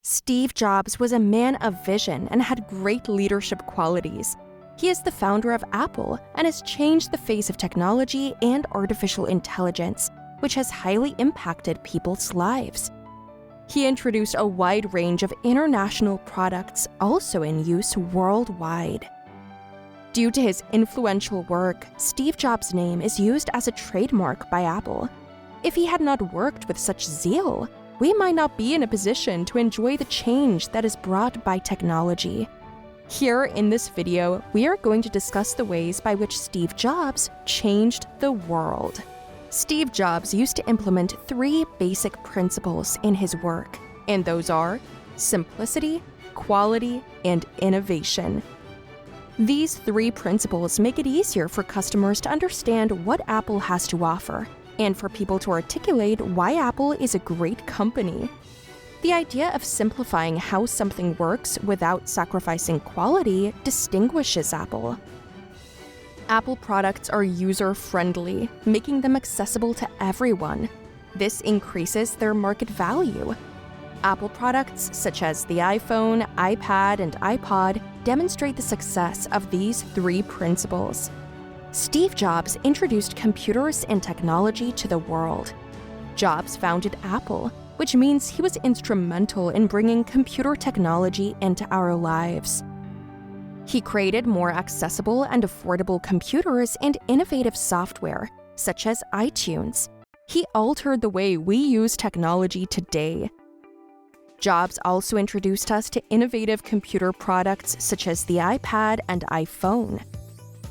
Steve Jobs was a man of vision and had great leadership qualities. He is the founder of Apple and has changed the face of technology and artificial intelligence, which has highly impacted people's lives. He introduced a wide range of international products also in use worldwide. Due to his influential work, Steve Jobs' name is used as a trademark by Apple. If he had not worked with such zeal, we might not be in a position to enjoy the change that is brought by technology. Here in this video, we are going to discuss the ways by which Steve Jobs changed the world. Steve Jobs used to implement 3 basic principles in his work, and those are simplicity, quality, and innovation. These 3 principles make it easier for customers to understand what Apple has to offer, and for people to articulate why Apple is a great company. The idea of simplifying how something works without sacrificing quality distinguishes Apple. Apple products are user-friendly, making them accessible to everyone. This increases their market value. Apple products such as the iPhone, iPad, and iPod demonstrate the success of these 3 principles. Steve Jobs introduced computers and technology to the world. Jobs founded Apple, which means he was instrumental in bringing computer technology into our lives. He created more accessible and affordable computers and innovative software, such as iTunes. He altered the way we use technology today. Jobs also introduced us to innovative computer products such as the iPad and iPhone.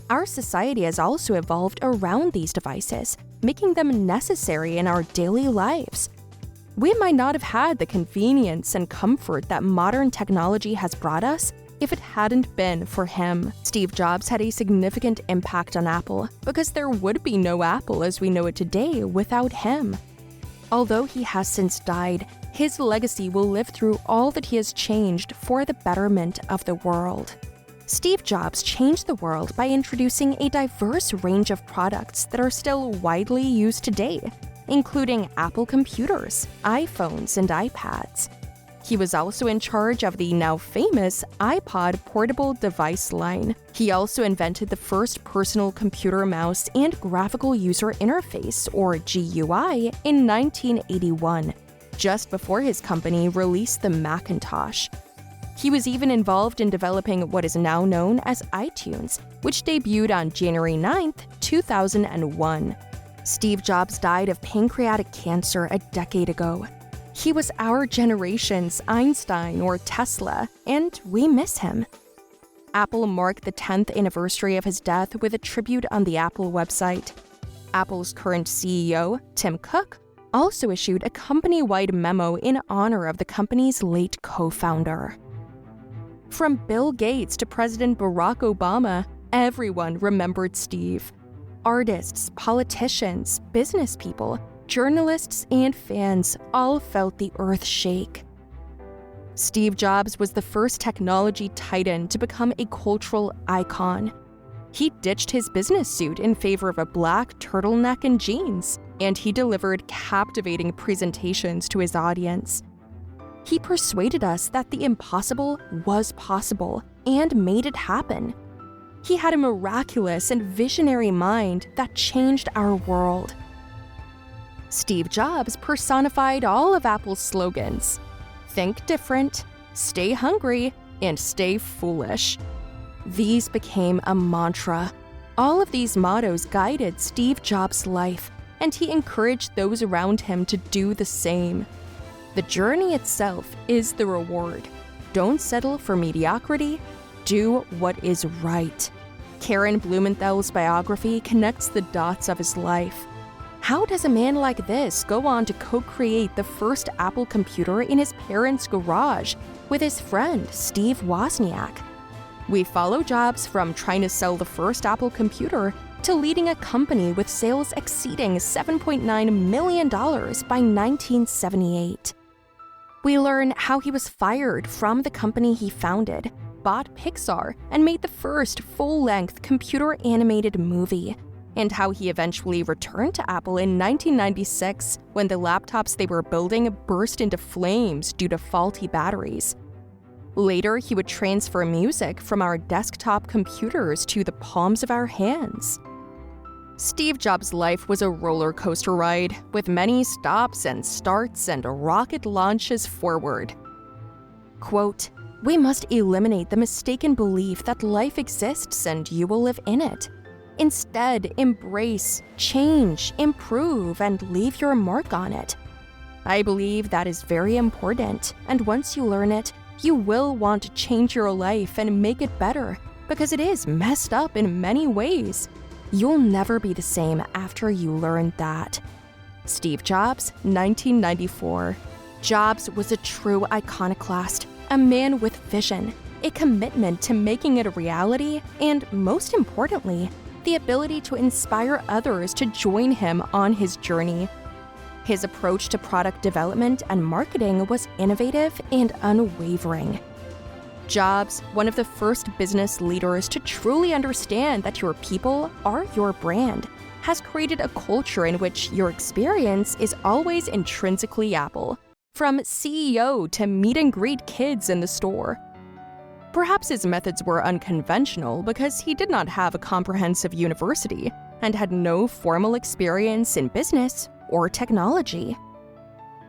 Our society has also evolved around these devices, making them necessary in our daily lives. We might not have had the convenience and comfort that modern technology has brought us if it hadn't been for him. Steve Jobs had a significant impact on Apple because there would be no Apple as we know it today without him. Although he has since died, his legacy will live through all that he has changed for the betterment of the world. Steve Jobs changed the world by introducing a diverse range of products that are still widely used today, including Apple computers, iPhones, and iPads. He was also in charge of the now famous iPod portable device line. He also invented the first personal computer mouse and graphical user interface, or GUI, in 1981, just before his company released the Macintosh. He was even involved in developing what is now known as iTunes, which debuted on January 9, 2001. Steve Jobs died of pancreatic cancer a decade ago. He was our generation's Einstein or Tesla, and we miss him. Apple marked the 10th anniversary of his death with a tribute on the Apple website. Apple's current CEO, Tim Cook, also issued a company-wide memo in honor of the company's late co-founder. From Bill Gates to President Barack Obama, everyone remembered Steve. Artists, politicians, business people, journalists, and fans all felt the earth shake. Steve Jobs was the first technology titan to become a cultural icon. He ditched his business suit in favor of a black turtleneck and jeans, and he delivered captivating presentations to his audience. He persuaded us that the impossible was possible and made it happen. He had a miraculous and visionary mind that changed our world. Steve Jobs personified all of Apple's slogans: think different, stay hungry, and stay foolish. These became a mantra. All of these mottos guided Steve Jobs' life, and he encouraged those around him to do the same. The journey itself is the reward. Don't settle for mediocrity. Do what is right. Karen Blumenthal's biography connects the dots of his life. How does a man like this go on to co-create the first Apple computer in his parents' garage with his friend Steve Wozniak? We follow Jobs from trying to sell the first Apple computer to leading a company with sales exceeding $7.9 million by 1978. We learn how he was fired from the company he founded, bought Pixar, and made the first full-length computer-animated movie. and how he eventually returned to Apple in 1996 when the laptops they were building burst into flames due to faulty batteries. Later, he would transfer music from our desktop computers to the palms of our hands. Steve Jobs' life was a roller coaster ride, with many stops and starts and rocket launches forward. Quote, "We must eliminate the mistaken belief that life exists and you will live in it. Instead, embrace, change, improve, and leave your mark on it. I believe that is very important, and once you learn it, you will want to change your life and make it better, because it is messed up in many ways. You'll never be the same after you learn that." Steve Jobs, 1994. Jobs was a true iconoclast, a man with vision, a commitment to making it a reality, and most importantly, the ability to inspire others to join him on his journey. His approach to product development and marketing was innovative and unwavering. Jobs, one of the first business leaders to truly understand that your people are your brand, has created a culture in which your experience is always intrinsically Apple, from CEO to meet and greet kids in the store. Perhaps his methods were unconventional because he did not have a comprehensive university and had no formal experience in business or technology.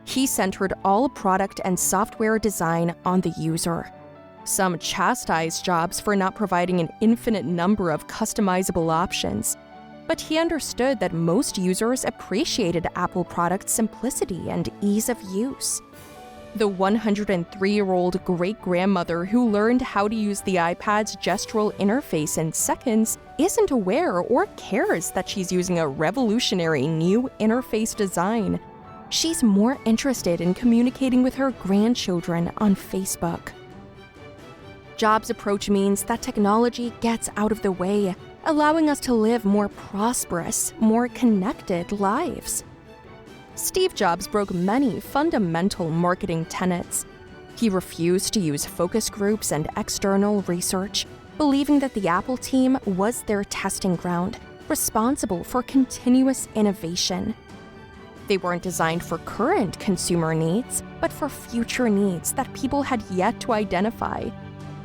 He centered all product and software design on the user. Some chastised Jobs for not providing an infinite number of customizable options, but he understood that most users appreciated Apple product simplicity and ease of use. The 103-year-old great-grandmother who learned how to use the iPad's gestural interface in seconds isn't aware or cares that she's using a revolutionary new interface design. She's more interested in communicating with her grandchildren on Facebook. Jobs' approach means that technology gets out of the way, allowing us to live more prosperous, more connected lives. Steve Jobs broke many fundamental marketing tenets. He refused to use focus groups and external research, believing that the Apple team was their testing ground, responsible for continuous innovation. They weren't designed for current consumer needs, but for future needs that people had yet to identify.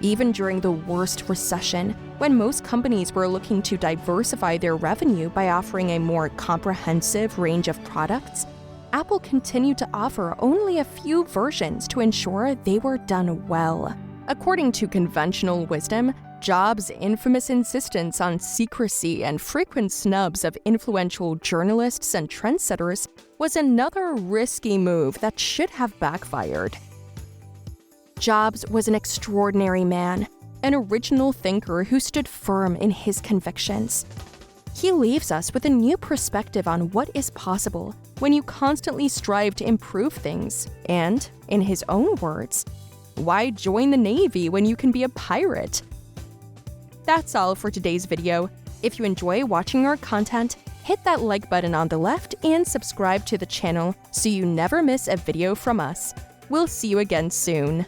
Even during the worst recession, when most companies were looking to diversify their revenue by offering a more comprehensive range of products, Apple continued to offer only a few versions to ensure they were done well. According to conventional wisdom, Jobs' infamous insistence on secrecy and frequent snubs of influential journalists and trendsetters was another risky move that should have backfired. Jobs was an extraordinary man, an original thinker who stood firm in his convictions. He leaves us with a new perspective on what is possible when you constantly strive to improve things, and, in his own words, why join the Navy when you can be a pirate? That's all for today's video. If you enjoy watching our content, hit that like button on the left and subscribe to the channel so you never miss a video from us. We'll see you again soon.